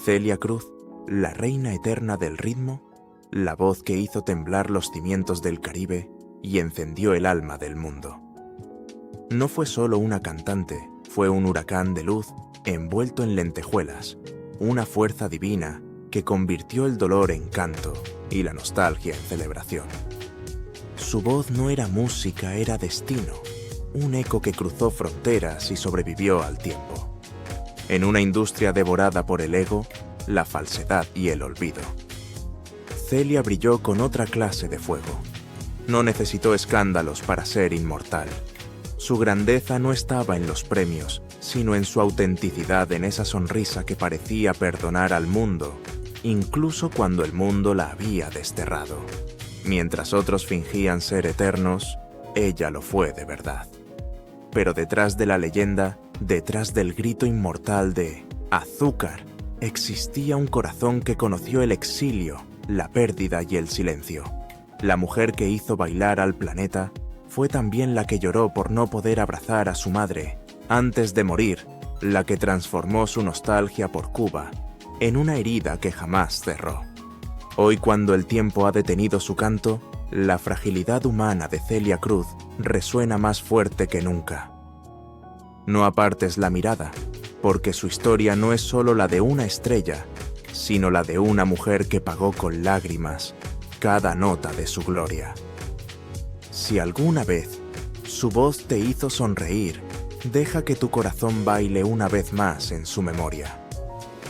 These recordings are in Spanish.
Celia Cruz, la reina eterna del ritmo, la voz que hizo temblar los cimientos del Caribe y encendió el alma del mundo. No fue solo una cantante, fue un huracán de luz envuelto en lentejuelas, una fuerza divina que convirtió el dolor en canto y la nostalgia en celebración. Su voz no era música, era destino, un eco que cruzó fronteras y sobrevivió al tiempo. En una industria devorada por el ego, la falsedad y el olvido, Celia brilló con otra clase de fuego. No necesitó escándalos para ser inmortal. Su grandeza no estaba en los premios, sino en su autenticidad, en esa sonrisa que parecía perdonar al mundo, incluso cuando el mundo la había desterrado. Mientras otros fingían ser eternos, ella lo fue de verdad. Pero detrás de la leyenda, detrás del grito inmortal de "Azúcar", existía un corazón que conoció el exilio, la pérdida y el silencio. La mujer que hizo bailar al planeta fue también la que lloró por no poder abrazar a su madre antes de morir, la que transformó su nostalgia por Cuba en una herida que jamás cerró. Hoy, cuando el tiempo ha detenido su canto, la fragilidad humana de Celia Cruz resuena más fuerte que nunca. No apartes la mirada, porque su historia no es solo la de una estrella, sino la de una mujer que pagó con lágrimas cada nota de su gloria. Si alguna vez su voz te hizo sonreír, deja que tu corazón baile una vez más en su memoria.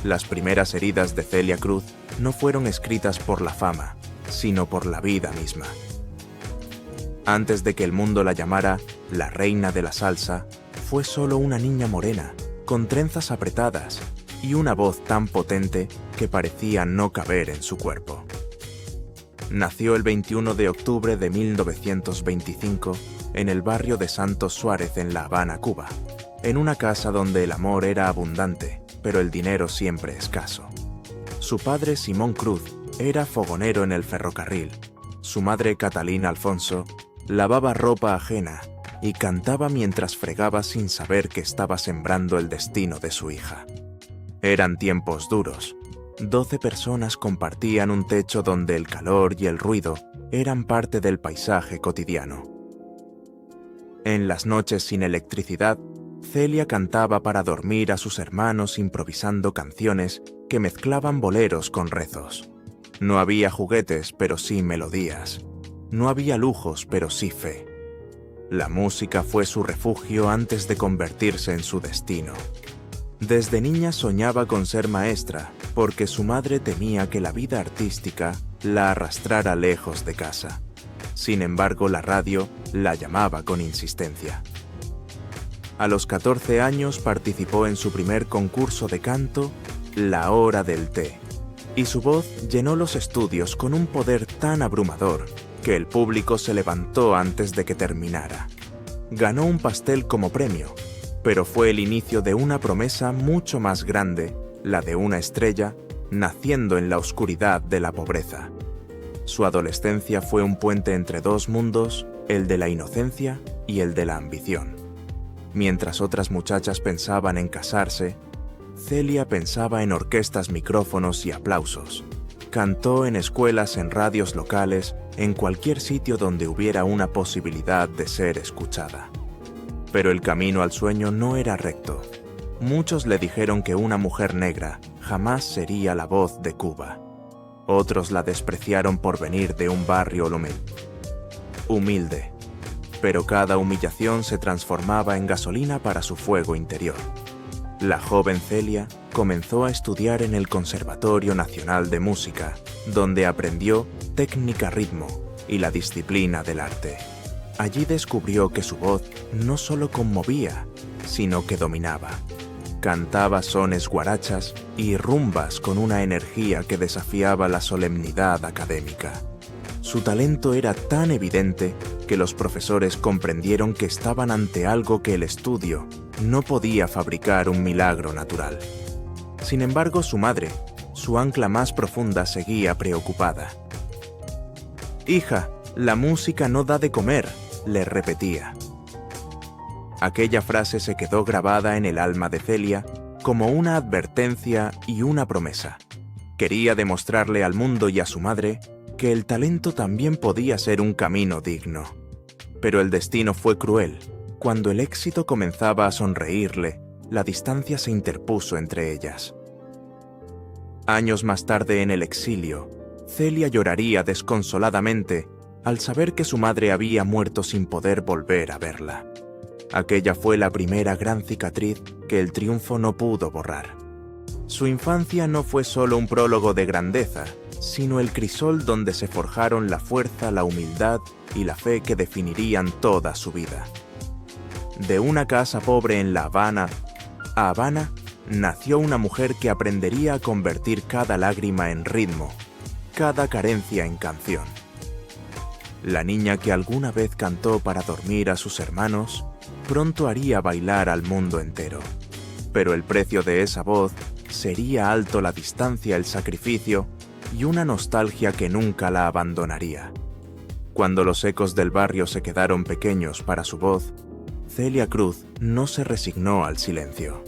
Las primeras heridas de Celia Cruz no fueron escritas por la fama, sino por la vida misma. Antes de que el mundo la llamara la reina de la salsa, fue solo una niña morena, con trenzas apretadas y una voz tan potente que parecía no caber en su cuerpo. Nació el 21 de octubre de 1925 en el barrio de Santos Suárez en La Habana, Cuba, en una casa donde el amor era abundante, pero el dinero siempre escaso. Su padre, Simón Cruz, era fogonero en el ferrocarril. Su madre, Catalina Alfonso, lavaba ropa ajena y cantaba mientras fregaba sin saber que estaba sembrando el destino de su hija. Eran tiempos duros. 12 personas compartían un techo donde el calor y el ruido eran parte del paisaje cotidiano. En las noches sin electricidad, Celia cantaba para dormir a sus hermanos improvisando canciones que mezclaban boleros con rezos. No había juguetes, pero sí melodías. No había lujos, pero sí fe. La música fue su refugio antes de convertirse en su destino. Desde niña soñaba con ser maestra, porque su madre temía que la vida artística la arrastrara lejos de casa. Sin embargo, la radio la llamaba con insistencia. A los 14 años participó en su primer concurso de canto, La Hora del Té, y su voz llenó los estudios con un poder tan abrumador que el público se levantó antes de que terminara. Ganó un pastel como premio, pero fue el inicio de una promesa mucho más grande, la de una estrella naciendo en la oscuridad de la pobreza. Su adolescencia fue un puente entre dos mundos, el de la inocencia y el de la ambición. Mientras otras muchachas pensaban en casarse, Celia pensaba en orquestas, micrófonos y aplausos. Cantó en escuelas, en radios locales, en cualquier sitio donde hubiera una posibilidad de ser escuchada. Pero el camino al sueño no era recto. Muchos le dijeron que una mujer negra jamás sería la voz de Cuba. Otros la despreciaron por venir de un barrio humilde. Pero cada humillación se transformaba en gasolina para su fuego interior. La joven Celia comenzó a estudiar en el Conservatorio Nacional de Música, donde aprendió técnica, ritmo y la disciplina del arte. Allí descubrió que su voz no solo conmovía, sino que dominaba. Cantaba sones guarachas y rumbas con una energía que desafiaba la solemnidad académica. Su talento era tan evidente que los profesores comprendieron que estaban ante algo que el estudio no podía fabricar, un milagro natural. Sin embargo, su madre, su ancla más profunda, seguía preocupada. «Hija, la música no da de comer», le repetía. Aquella frase se quedó grabada en el alma de Celia como una advertencia y una promesa. Quería demostrarle al mundo y a su madre que el talento también podía ser un camino digno. Pero el destino fue cruel. Cuando el éxito comenzaba a sonreírle, la distancia se interpuso entre ellas. Años más tarde en el exilio, Celia lloraría desconsoladamente al saber que su madre había muerto sin poder volver a verla. Aquella fue la primera gran cicatriz que el triunfo no pudo borrar. Su infancia no fue solo un prólogo de grandeza, sino el crisol donde se forjaron la fuerza, la humildad y la fe que definirían toda su vida. De una casa pobre en La Habana, a Habana, nació una mujer que aprendería a convertir cada lágrima en ritmo, cada carencia en canción. La niña que alguna vez cantó para dormir a sus hermanos, pronto haría bailar al mundo entero. Pero el precio de esa voz sería alto: la distancia, el sacrificio y una nostalgia que nunca la abandonaría. Cuando los ecos del barrio se quedaron pequeños para su voz, Celia Cruz no se resignó al silencio.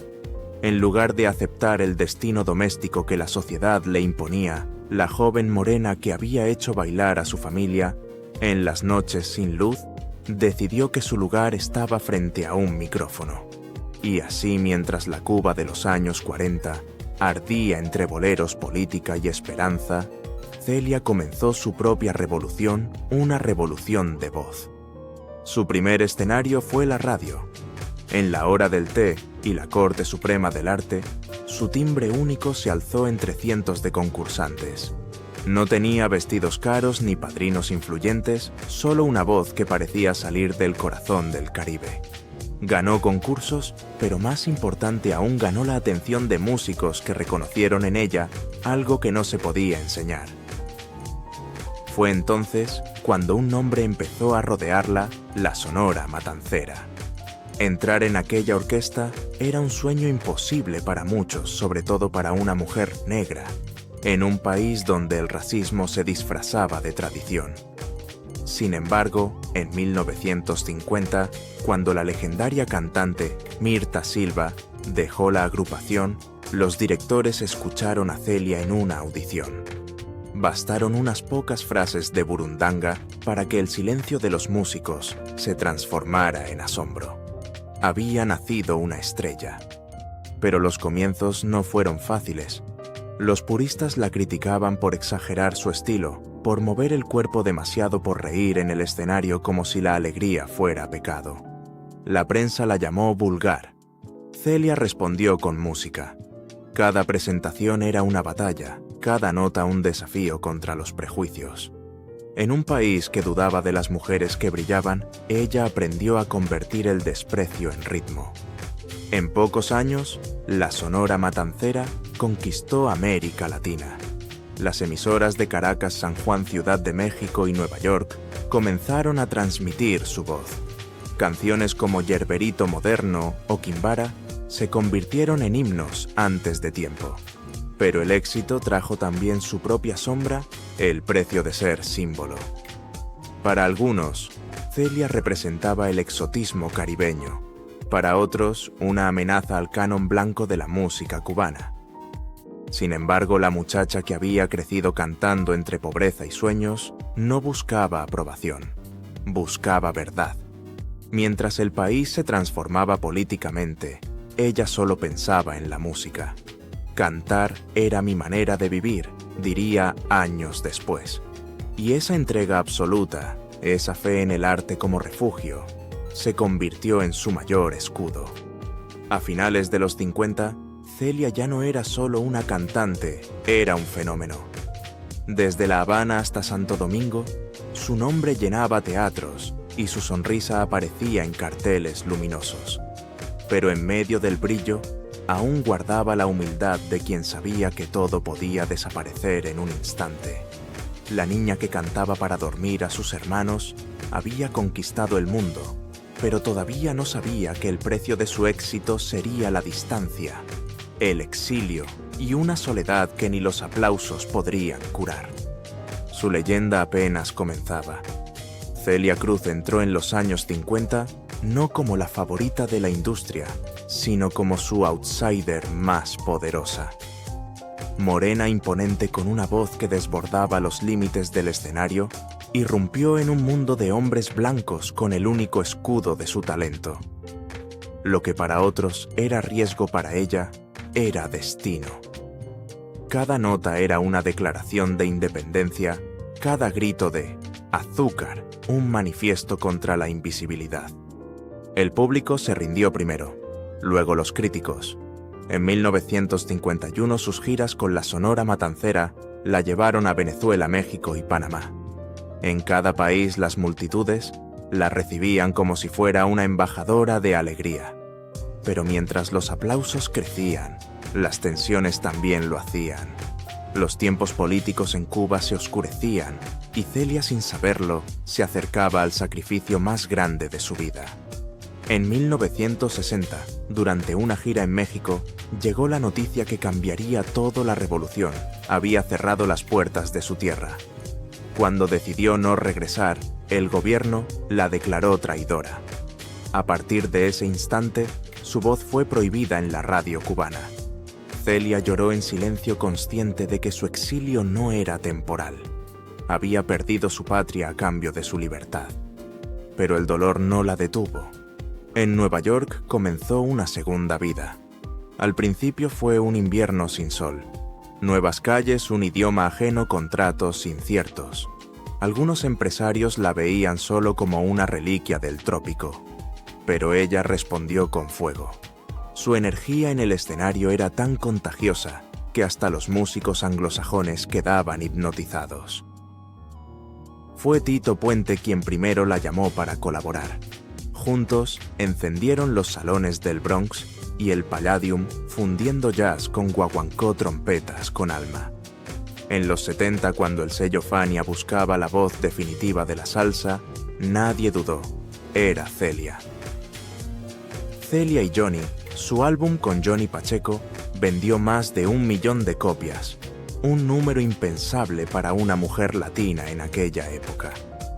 En lugar de aceptar el destino doméstico que la sociedad le imponía, la joven morena que había hecho bailar a su familia en las noches sin luz, decidió que su lugar estaba frente a un micrófono. Y así, mientras la Cuba de los años 40 ardía entre boleros, política y esperanza, Celia comenzó su propia revolución, una revolución de voz. Su primer escenario fue la radio. En la hora del té y la Corte Suprema del Arte, su timbre único se alzó entre cientos de concursantes. No tenía vestidos caros ni padrinos influyentes, solo una voz que parecía salir del corazón del Caribe. Ganó concursos, pero más importante aún, ganó la atención de músicos que reconocieron en ella algo que no se podía enseñar. Fue entonces cuando un nombre empezó a rodearla: la Sonora Matancera. Entrar en aquella orquesta era un sueño imposible para muchos, sobre todo para una mujer negra, en un país donde el racismo se disfrazaba de tradición. Sin embargo, en 1950, cuando la legendaria cantante Mirta Silva dejó la agrupación, los directores escucharon a Celia en una audición. Bastaron unas pocas frases de burundanga para que el silencio de los músicos se transformara en asombro. Había nacido una estrella. Pero los comienzos no fueron fáciles. Los puristas la criticaban por exagerar su estilo, por mover el cuerpo demasiado, por reír en el escenario como si la alegría fuera pecado. La prensa la llamó vulgar. Celia respondió con música. Cada presentación era una batalla, cada nota un desafío contra los prejuicios. En un país que dudaba de las mujeres que brillaban, ella aprendió a convertir el desprecio en ritmo. En pocos años, la Sonora Matancera conquistó América Latina. Las emisoras de Caracas, San Juan, Ciudad de México y Nueva York comenzaron a transmitir su voz. Canciones como Yerberito Moderno o Quimbara se convirtieron en himnos antes de tiempo. Pero el éxito trajo también su propia sombra: el precio de ser símbolo. Para algunos, Celia representaba el exotismo caribeño. Para otros, una amenaza al canon blanco de la música cubana. Sin embargo, la muchacha que había crecido cantando entre pobreza y sueños no buscaba aprobación, buscaba verdad. Mientras el país se transformaba políticamente, ella solo pensaba en la música. Cantar era mi manera de vivir, diría años después. Y esa entrega absoluta, esa fe en el arte como refugio, se convirtió en su mayor escudo. A finales de los 50, Celia ya no era solo una cantante, era un fenómeno. Desde La Habana hasta Santo Domingo, su nombre llenaba teatros y su sonrisa aparecía en carteles luminosos. Pero en medio del brillo, aún guardaba la humildad de quien sabía que todo podía desaparecer en un instante. La niña que cantaba para dormir a sus hermanos había conquistado el mundo, pero todavía no sabía que el precio de su éxito sería la distancia, el exilio y una soledad que ni los aplausos podrían curar. Su leyenda apenas comenzaba. Celia Cruz entró en los años 50 no como la favorita de la industria, sino como su outsider más poderosa. Morena, imponente, con una voz que desbordaba los límites del escenario, irrumpió en un mundo de hombres blancos con el único escudo de su talento. Lo que para otros era riesgo, para ella era destino. Cada nota era una declaración de independencia, cada grito de azúcar, un manifiesto contra la invisibilidad. El público se rindió primero, luego los críticos. En 1951 sus giras con la Sonora Matancera la llevaron a Venezuela, México y Panamá. En cada país las multitudes la recibían como si fuera una embajadora de alegría. Pero mientras los aplausos crecían, las tensiones también lo hacían. Los tiempos políticos en Cuba se oscurecían y Celia, sin saberlo, se acercaba al sacrificio más grande de su vida. En 1960, durante una gira en México, llegó la noticia que cambiaría todo. La revolución había cerrado las puertas de su tierra. Cuando decidió no regresar, el gobierno la declaró traidora. A partir de ese instante, su voz fue prohibida en la radio cubana. Celia lloró en silencio, consciente de que su exilio no era temporal. Había perdido su patria a cambio de su libertad. Pero el dolor no la detuvo. En Nueva York comenzó una segunda vida. Al principio fue un invierno sin sol. Nuevas calles, un idioma ajeno, contratos inciertos. Algunos empresarios la veían solo como una reliquia del trópico. Pero ella respondió con fuego. Su energía en el escenario era tan contagiosa que hasta los músicos anglosajones quedaban hipnotizados. Fue Tito Puente quien primero la llamó para colaborar. Juntos encendieron los salones del Bronx y el Palladium, fundiendo jazz con guaguancó, trompetas con alma. En los 70, cuando el sello Fania buscaba la voz definitiva de la salsa, nadie dudó. Era Celia. Celia y Johnny, su álbum con Johnny Pacheco, vendió más de 1 millón de copias, un número impensable para una mujer latina en aquella época.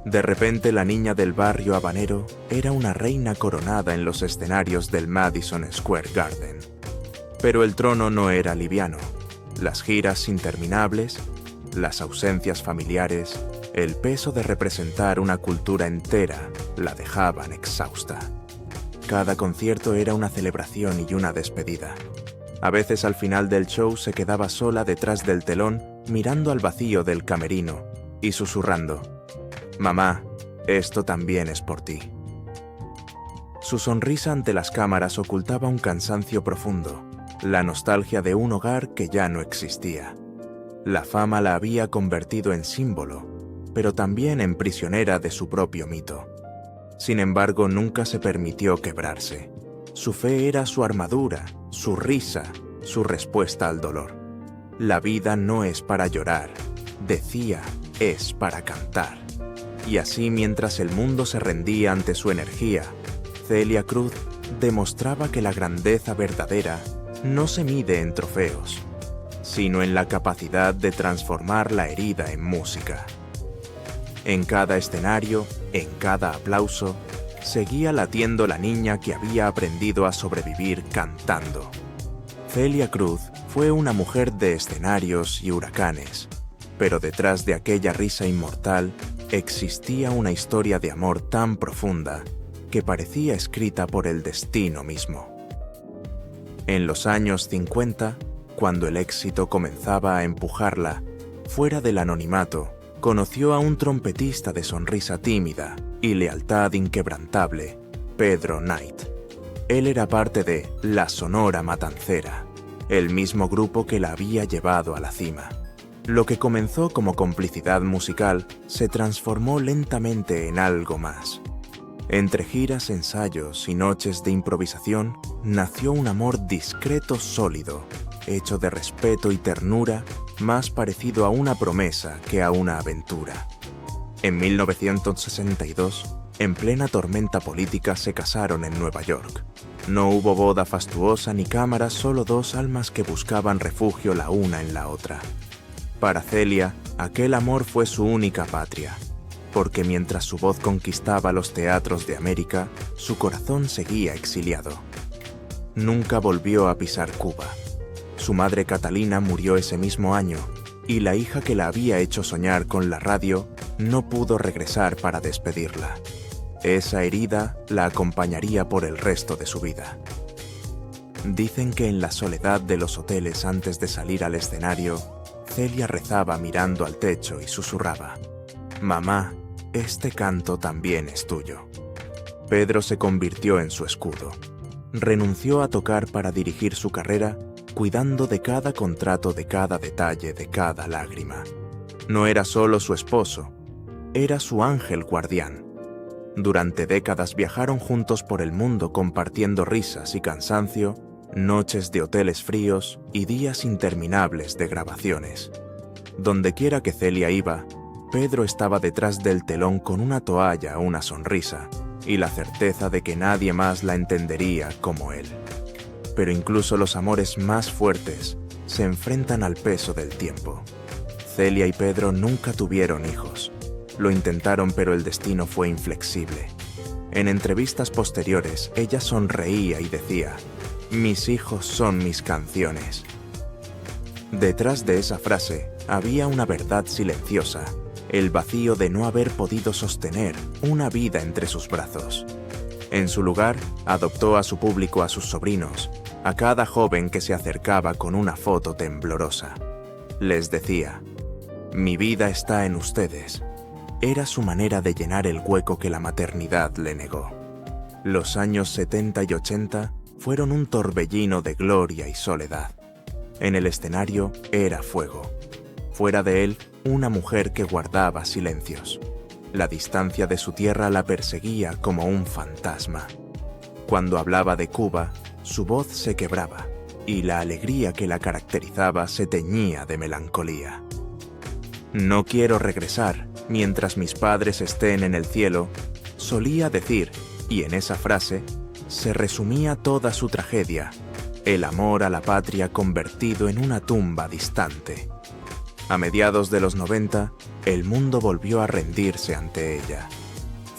De repente, la niña del barrio habanero era una reina coronada en los escenarios del Madison Square Garden. Pero el trono no era liviano. Las giras interminables, las ausencias familiares, el peso de representar una cultura entera la dejaban exhausta. Cada concierto era una celebración y una despedida. A veces al final del show se quedaba sola detrás del telón, mirando al vacío del camerino y susurrando: «Mamá, esto también es por ti». Su sonrisa ante las cámaras ocultaba un cansancio profundo, la nostalgia de un hogar que ya no existía. La fama la había convertido en símbolo, pero también en prisionera de su propio mito. Sin embargo, nunca se permitió quebrarse. Su fe era su armadura, su risa, su respuesta al dolor. La vida no es para llorar, decía, es para cantar. Y así, mientras el mundo se rendía ante su energía, Celia Cruz demostraba que la grandeza verdadera no se mide en trofeos, sino en la capacidad de transformar la herida en música. En cada escenario, en cada aplauso, seguía latiendo la niña que había aprendido a sobrevivir cantando. Celia Cruz fue una mujer de escenarios y huracanes, pero detrás de aquella risa inmortal existía una historia de amor tan profunda que parecía escrita por el destino mismo. En los años 50, cuando el éxito comenzaba a empujarla, fuera del anonimato, conoció a un trompetista de sonrisa tímida y lealtad inquebrantable, Pedro Knight. Él era parte de la Sonora Matancera, el mismo grupo que la había llevado a la cima. Lo que comenzó como complicidad musical se transformó lentamente en algo más. Entre giras, ensayos y noches de improvisación, nació un amor discreto, sólido, hecho de respeto y ternura, más parecido a una promesa que a una aventura. En 1962, en plena tormenta política, se casaron en Nueva York. No hubo boda fastuosa ni cámaras, solo dos almas que buscaban refugio la una en la otra. Para Celia, aquel amor fue su única patria, porque mientras su voz conquistaba los teatros de América, su corazón seguía exiliado. nunca volvió a pisar Cuba. Su madre Catalina murió ese mismo año y la hija que la había hecho soñar con la radio no pudo regresar para despedirla. Esa herida la acompañaría por el resto de su vida. Dicen que en la soledad de los hoteles antes de salir al escenario, Celia rezaba mirando al techo y susurraba: «Mamá, este canto también es tuyo». Pedro se convirtió en su escudo. Renunció a tocar para dirigir su carrera, cuidando de cada contrato, de cada detalle, de cada lágrima. No era solo su esposo, era su ángel guardián. Durante décadas viajaron juntos por el mundo compartiendo risas y cansancio, noches de hoteles fríos y días interminables de grabaciones. Dondequiera que Celia iba, Pedro estaba detrás del telón con una toalla, una sonrisa y la certeza de que nadie más la entendería como él. Pero incluso los amores más fuertes se enfrentan al peso del tiempo. Celia y Pedro nunca tuvieron hijos. Lo intentaron, pero el destino fue inflexible. En entrevistas posteriores, ella sonreía y decía: «Mis hijos son mis canciones». Detrás de esa frase había una verdad silenciosa, el vacío de no haber podido sostener una vida entre sus brazos. En su lugar, adoptó a su público, a sus sobrinos, a cada joven que se acercaba con una foto temblorosa. Les decía: «Mi vida está en ustedes». Era su manera de llenar el hueco que la maternidad le negó. Los años 70 y 80 fueron un torbellino de gloria y soledad. En el escenario era fuego. Fuera de él, una mujer que guardaba silencios. La distancia de su tierra la perseguía como un fantasma. Cuando hablaba de Cuba, su voz se quebraba y la alegría que la caracterizaba se teñía de melancolía. «No quiero regresar mientras mis padres estén en el cielo», solía decir, y en esa frase se resumía toda su tragedia, el amor a la patria convertido en una tumba distante. A mediados de los 90, el mundo volvió a rendirse ante ella.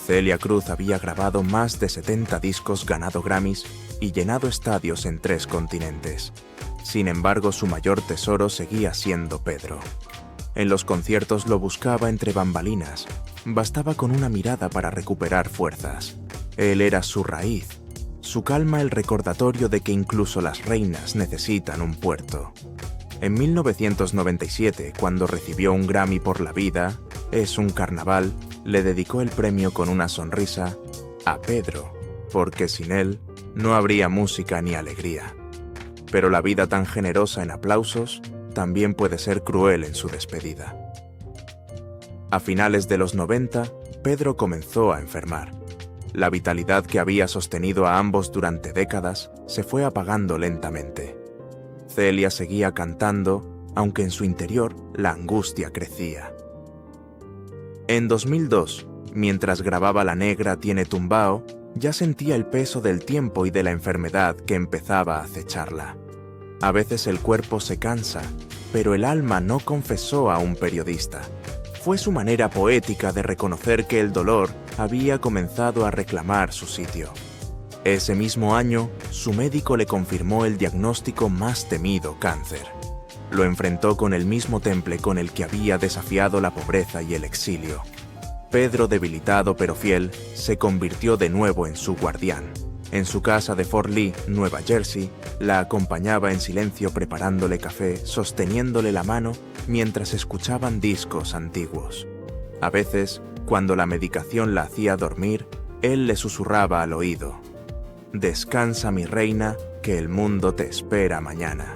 Celia Cruz había grabado más de 70 discos, ganado Grammys y llenado estadios en 3 continentes. Sin embargo, su mayor tesoro seguía siendo Pedro. En los conciertos lo buscaba entre bambalinas. Bastaba con una mirada para recuperar fuerzas. Él era su raíz, su calma, el recordatorio de que incluso las reinas necesitan un puerto. En 1997, cuando recibió un Grammy por La vida es un carnaval, le dedicó el premio con una sonrisa a Pedro, porque sin él no habría música ni alegría. Pero la vida, tan generosa en aplausos, también puede ser cruel en su despedida. A finales de los 90, Pedro comenzó a enfermar. La vitalidad que había sostenido a ambos durante décadas se fue apagando lentamente. Celia seguía cantando, aunque en su interior la angustia crecía. En 2002, mientras grababa La negra tiene tumbao, ya sentía el peso del tiempo y de la enfermedad que empezaba a acecharla. A veces el cuerpo se cansa, pero el alma no, confesó a un periodista. Fue su manera poética de reconocer que el dolor había comenzado a reclamar su sitio. Ese mismo año, su médico le confirmó el diagnóstico más temido: cáncer. Lo enfrentó con el mismo temple con el que había desafiado la pobreza y el exilio. Pedro, debilitado pero fiel, se convirtió de nuevo en su guardián. En su casa de Fort Lee, Nueva Jersey, la acompañaba en silencio preparándole café, sosteniéndole la mano mientras escuchaban discos antiguos. A veces, cuando la medicación la hacía dormir, él le susurraba al oído: «Descansa, mi reina, que el mundo te espera mañana».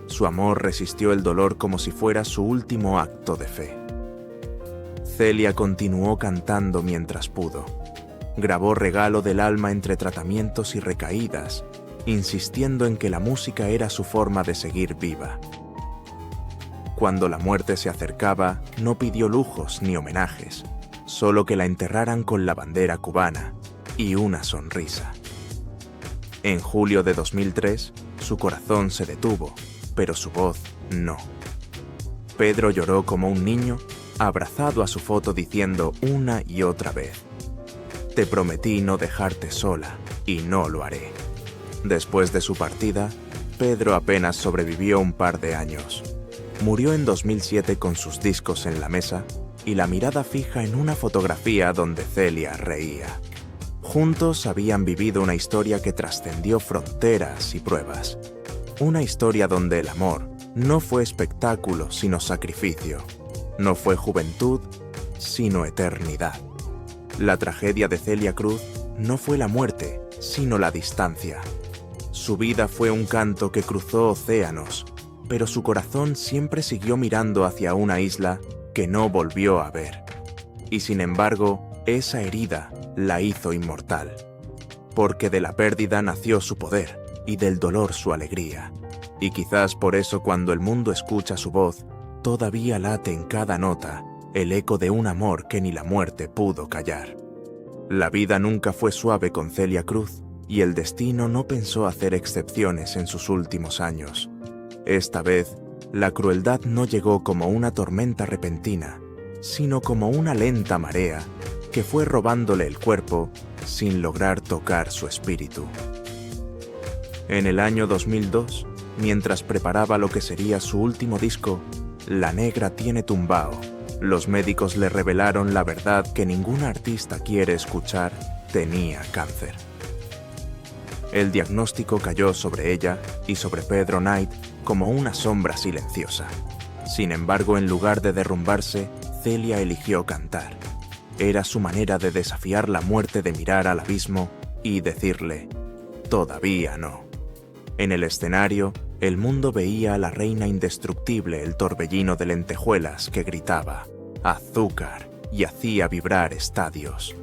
Su amor resistió el dolor como si fuera su último acto de fe. Celia continuó cantando mientras pudo. Grabó Regalo del alma entre tratamientos y recaídas, insistiendo en que la música era su forma de seguir viva. Cuando la muerte se acercaba, no pidió lujos ni homenajes, solo que la enterraran con la bandera cubana y una sonrisa. En julio de 2003, su corazón se detuvo, pero su voz no. Pedro lloró como un niño, abrazado a su foto, diciendo una y otra vez: «Te prometí no dejarte sola, y no lo haré». Después de su partida, Pedro apenas sobrevivió un par de años. Murió en 2007 con sus discos en la mesa y la mirada fija en una fotografía donde Celia reía. Juntos habían vivido una historia que trascendió fronteras y pruebas. Una historia donde el amor no fue espectáculo sino sacrificio. No fue juventud sino eternidad. La tragedia de Celia Cruz no fue la muerte sino la distancia. Su vida fue un canto que cruzó océanos, pero su corazón siempre siguió mirando hacia una isla que no volvió a ver. Y sin embargo, esa herida la hizo inmortal. Porque de la pérdida nació su poder y del dolor su alegría. Y quizás por eso cuando el mundo escucha su voz, todavía late en cada nota el eco de un amor que ni la muerte pudo callar. La vida nunca fue suave con Celia Cruz y el destino no pensó hacer excepciones en sus últimos años. Esta vez, la crueldad no llegó como una tormenta repentina, sino como una lenta marea que fue robándole el cuerpo sin lograr tocar su espíritu. En el año 2002, mientras preparaba lo que sería su último disco, La Negra tiene tumbao, los médicos le revelaron la verdad que ningún artista quiere escuchar: tenía cáncer. El diagnóstico cayó sobre ella y sobre Pedro Knight como una sombra silenciosa. Sin embargo, en lugar de derrumbarse, Celia eligió cantar. Era su manera de desafiar la muerte, de mirar al abismo y decirle: todavía no. En el escenario, el mundo veía a la reina indestructible, el torbellino de lentejuelas que gritaba azúcar y hacía vibrar estadios.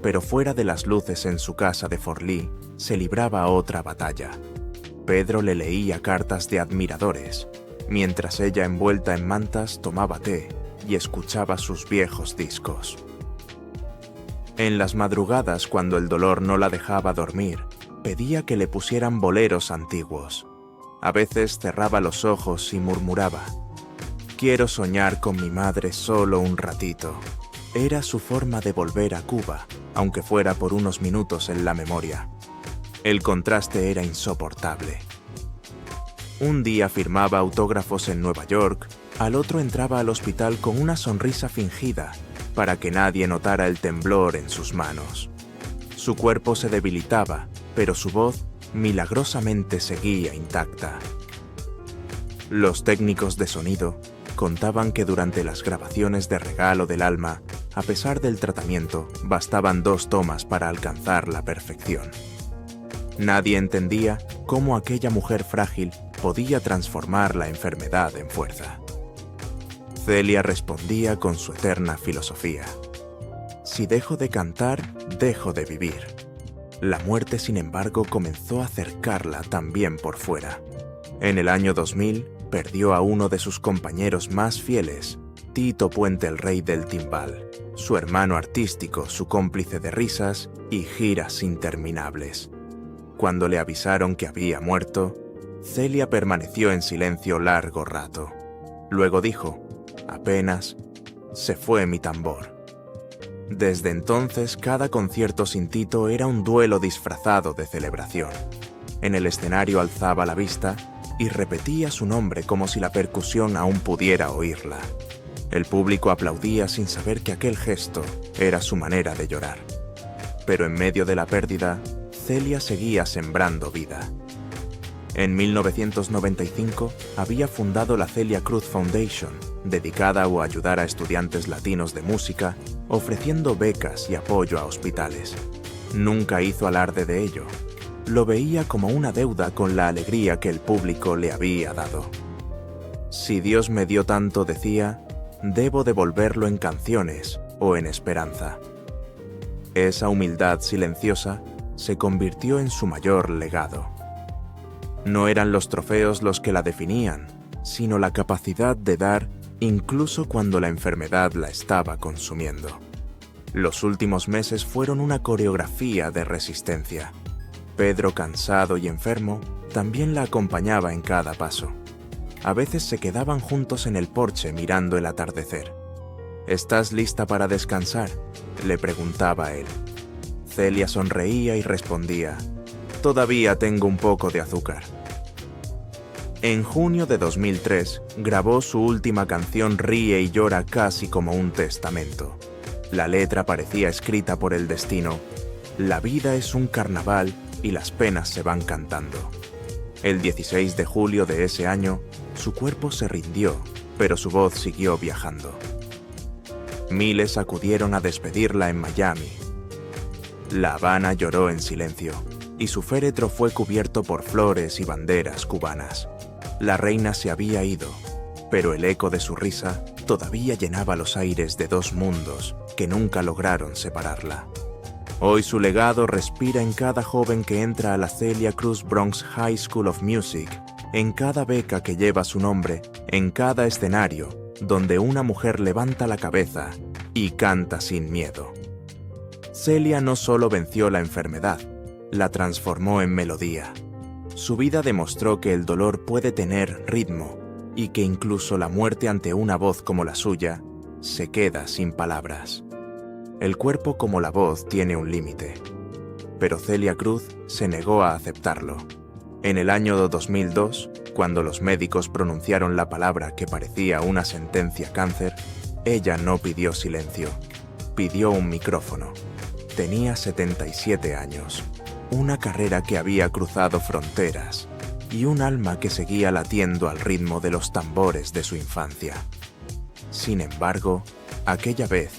Pero fuera de las luces en su casa de Forlí, se libraba otra batalla. Pedro le leía cartas de admiradores, mientras ella, envuelta en mantas, tomaba té y escuchaba sus viejos discos. En las madrugadas, cuando el dolor no la dejaba dormir, pedía que le pusieran boleros antiguos. A veces cerraba los ojos y murmuraba: quiero soñar con mi madre solo un ratito. Era su forma de volver a Cuba, aunque fuera por unos minutos en la memoria. El contraste era insoportable. Un día firmaba autógrafos en Nueva York, al otro entraba al hospital con una sonrisa fingida para que nadie notara el temblor en sus manos. Su cuerpo se debilitaba, pero su voz milagrosamente seguía intacta. Los técnicos de sonido contaban que durante las grabaciones de Regalo del Alma, a pesar del tratamiento, bastaban 2 tomas para alcanzar la perfección. Nadie entendía cómo aquella mujer frágil podía transformar la enfermedad en fuerza. Celia respondía con su eterna filosofía: si dejo de cantar, dejo de vivir. La muerte, sin embargo, comenzó a acercarla también por fuera. En el año 2000, perdió a uno de sus compañeros más fieles, Tito Puente, el rey del timbal, su hermano artístico, su cómplice de risas y giras interminables. Cuando le avisaron que había muerto, Celia permaneció en silencio largo rato. Luego dijo: apenas se fue mi tambor. Desde entonces, cada concierto sin Tito era un duelo disfrazado de celebración. En el escenario alzaba la vista y repetía su nombre como si la percusión aún pudiera oírla. El público aplaudía sin saber que aquel gesto era su manera de llorar. Pero en medio de la pérdida, Celia seguía sembrando vida. En 1995 había fundado la Celia Cruz Foundation, dedicada a ayudar a estudiantes latinos de música, ofreciendo becas y apoyo a hospitales. Nunca hizo alarde de ello. Lo veía como una deuda con la alegría que el público le había dado. Si Dios me dio tanto, decía, debo devolverlo en canciones o en esperanza. Esa humildad silenciosa se convirtió en su mayor legado. No eran los trofeos los que la definían, sino la capacidad de dar incluso cuando la enfermedad la estaba consumiendo. Los últimos meses fueron una coreografía de resistencia. Pedro, cansado y enfermo, también la acompañaba en cada paso. A veces se quedaban juntos en el porche mirando el atardecer. ¿Estás lista para descansar?, le preguntaba él. Celia sonreía y respondía: Todavía tengo un poco de azúcar. En junio de 2003, grabó su última canción Ríe y llora casi como un testamento. La letra parecía escrita por el destino. La vida es un carnaval y las penas se van cantando. El 16 de julio de ese año, su cuerpo se rindió, pero su voz siguió viajando. Miles acudieron a despedirla en Miami. La Habana lloró en silencio, y su féretro fue cubierto por flores y banderas cubanas. La reina se había ido, pero el eco de su risa todavía llenaba los aires de dos mundos que nunca lograron separarla. Hoy su legado respira en cada joven que entra a la Celia Cruz Bronx High School of Music, en cada beca que lleva su nombre, en cada escenario donde una mujer levanta la cabeza y canta sin miedo. Celia no solo venció la enfermedad, la transformó en melodía. Su vida demostró que el dolor puede tener ritmo y que incluso la muerte ante una voz como la suya se queda sin palabras. El cuerpo como la voz tiene un límite, pero Celia Cruz se negó a aceptarlo. En el año 2002, cuando los médicos pronunciaron la palabra que parecía una sentencia cáncer, ella no pidió silencio, pidió un micrófono. Tenía 77 años, una carrera que había cruzado fronteras y un alma que seguía latiendo al ritmo de los tambores de su infancia. Sin embargo, aquella vez,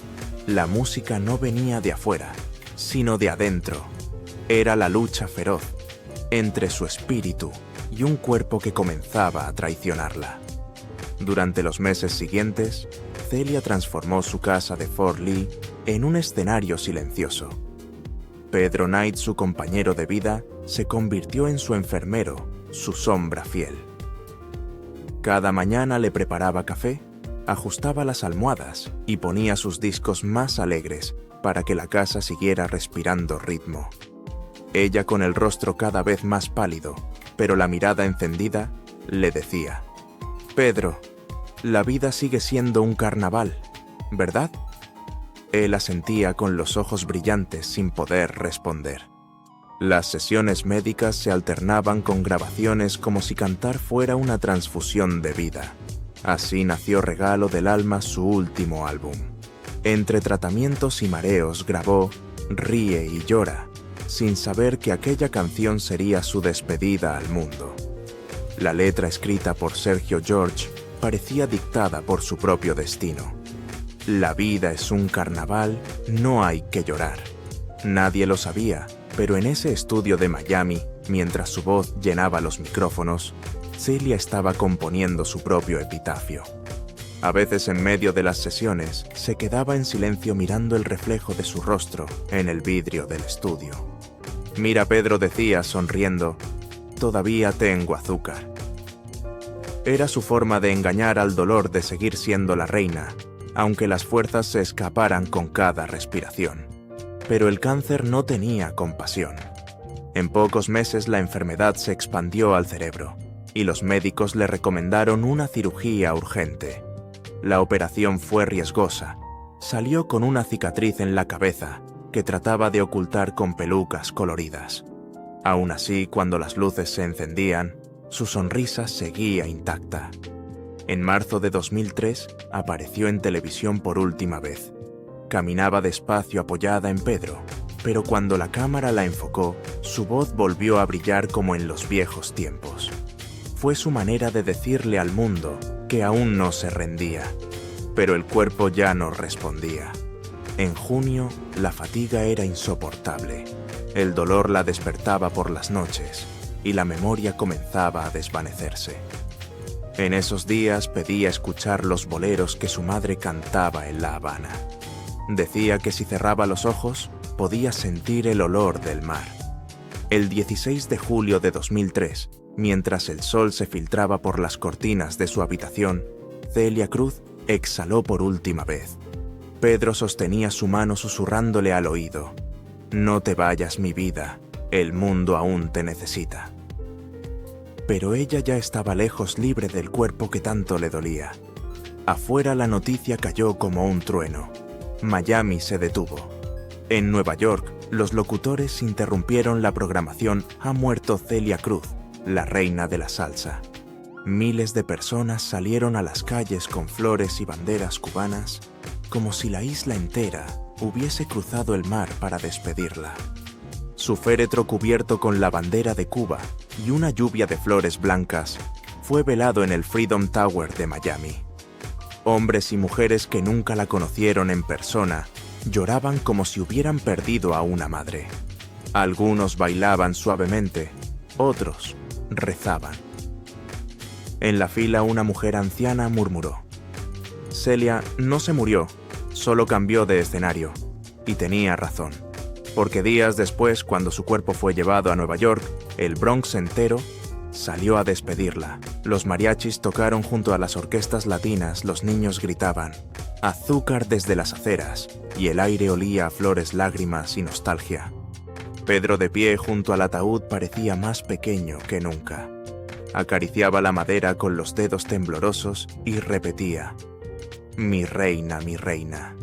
la música no venía de afuera, sino de adentro. Era la lucha feroz entre su espíritu y un cuerpo que comenzaba a traicionarla. Durante los meses siguientes, Celia transformó su casa de Fort Lee en un escenario silencioso. Pedro Knight, su compañero de vida, se convirtió en su enfermero, su sombra fiel. Cada mañana le preparaba café, ajustaba las almohadas y ponía sus discos más alegres para que la casa siguiera respirando ritmo. Ella, con el rostro cada vez más pálido, pero la mirada encendida, le decía: «Pedro, la vida sigue siendo un carnaval, ¿verdad?». Él asentía con los ojos brillantes sin poder responder. Las sesiones médicas se alternaban con grabaciones como si cantar fuera una transfusión de vida. Así nació Regalo del Alma, su último álbum. Entre tratamientos y mareos grabó Ríe y llora, sin saber que aquella canción sería su despedida al mundo. La letra, escrita por Sergio George, parecía dictada por su propio destino. La vida es un carnaval, no hay que llorar. Nadie lo sabía, pero en ese estudio de Miami, mientras su voz llenaba los micrófonos, Celia estaba componiendo su propio epitafio. A veces, en medio de las sesiones, se quedaba en silencio mirando el reflejo de su rostro en el vidrio del estudio. «Mira, Pedro», decía, sonriendo, «todavía tengo azúcar». Era su forma de engañar al dolor de seguir siendo la reina, aunque las fuerzas se escaparan con cada respiración. Pero el cáncer no tenía compasión. En pocos meses la enfermedad se expandió al cerebro, y los médicos le recomendaron una cirugía urgente. La operación fue riesgosa. Salió con una cicatriz en la cabeza que trataba de ocultar con pelucas coloridas. Aún así, cuando las luces se encendían, su sonrisa seguía intacta. En marzo de 2003 apareció en televisión por última vez. Caminaba despacio apoyada en Pedro, pero cuando la cámara la enfocó, su voz volvió a brillar como en los viejos tiempos. Fue su manera de decirle al mundo que aún no se rendía, pero el cuerpo ya no respondía. En junio, la fatiga era insoportable. El dolor la despertaba por las noches y la memoria comenzaba a desvanecerse. En esos días pedía escuchar los boleros que su madre cantaba en La Habana. Decía que si cerraba los ojos, podía sentir el olor del mar. El 16 de julio de 2003, mientras el sol se filtraba por las cortinas de su habitación, Celia Cruz exhaló por última vez. Pedro sostenía su mano susurrándole al oído: «No te vayas, mi vida, el mundo aún te necesita». Pero ella ya estaba lejos, libre del cuerpo que tanto le dolía. Afuera la noticia cayó como un trueno. Miami se detuvo. En Nueva York, los locutores interrumpieron la programación "Ha muerto Celia Cruz, la reina de la salsa". Miles de personas salieron a las calles con flores y banderas cubanas, como si la isla entera hubiese cruzado el mar para despedirla. Su féretro cubierto con la bandera de Cuba y una lluvia de flores blancas fue velado en el Freedom Tower de Miami. Hombres y mujeres que nunca la conocieron en persona lloraban como si hubieran perdido a una madre. Algunos bailaban suavemente, otros rezaban. En la fila una mujer anciana murmuró: "Celia no se murió, solo cambió de escenario". Y tenía razón, porque días después, cuando su cuerpo fue llevado a Nueva York, el Bronx entero salió a despedirla. Los mariachis tocaron junto a las orquestas latinas, los niños gritaban "Azúcar" desde las aceras, y el aire olía a flores, lágrimas y nostalgia. Pedro, de pie junto al ataúd, parecía más pequeño que nunca. Acariciaba la madera con los dedos temblorosos y repetía: "Mi reina, mi reina".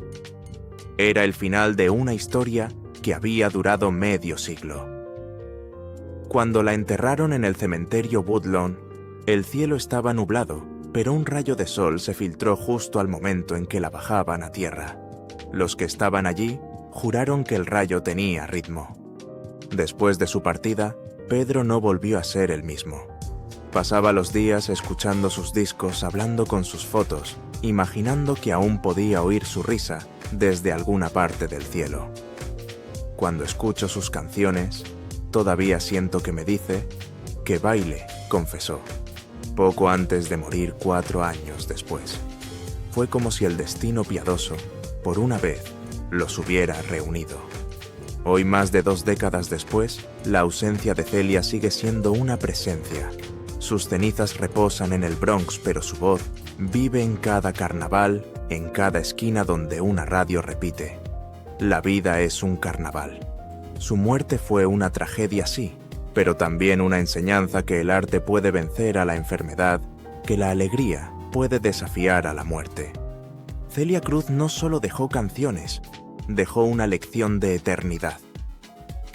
Era el final de una historia que había durado medio siglo. Cuando la enterraron en el cementerio Woodlawn, el cielo estaba nublado, pero un rayo de sol se filtró justo al momento en que la bajaban a tierra. Los que estaban allí juraron que el rayo tenía ritmo. Después de su partida, Pedro no volvió a ser el mismo. Pasaba los días escuchando sus discos, hablando con sus fotos, imaginando que aún podía oír su risa desde alguna parte del cielo. Cuando escucho sus canciones, todavía siento que me dice que baile, confesó, poco antes de morir 4 años después. Fue como si el destino piadoso, por una vez, los hubiera reunido. Hoy, más de 2 décadas después, la ausencia de Celia sigue siendo una presencia. Sus cenizas reposan en el Bronx, pero su voz vive en cada carnaval, en cada esquina donde una radio repite: "La vida es un carnaval". Su muerte fue una tragedia, sí, pero también una enseñanza que el arte puede vencer a la enfermedad, que la alegría puede desafiar a la muerte. Celia Cruz no solo dejó canciones, dejó una lección de eternidad.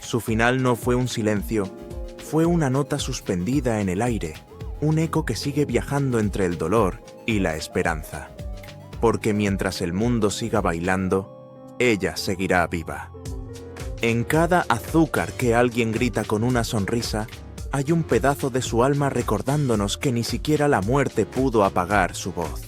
Su final no fue un silencio, fue una nota suspendida en el aire, un eco que sigue viajando entre el dolor y la esperanza. Porque mientras el mundo siga bailando, ella seguirá viva. En cada azúcar que alguien grita con una sonrisa, hay un pedazo de su alma recordándonos que ni siquiera la muerte pudo apagar su voz.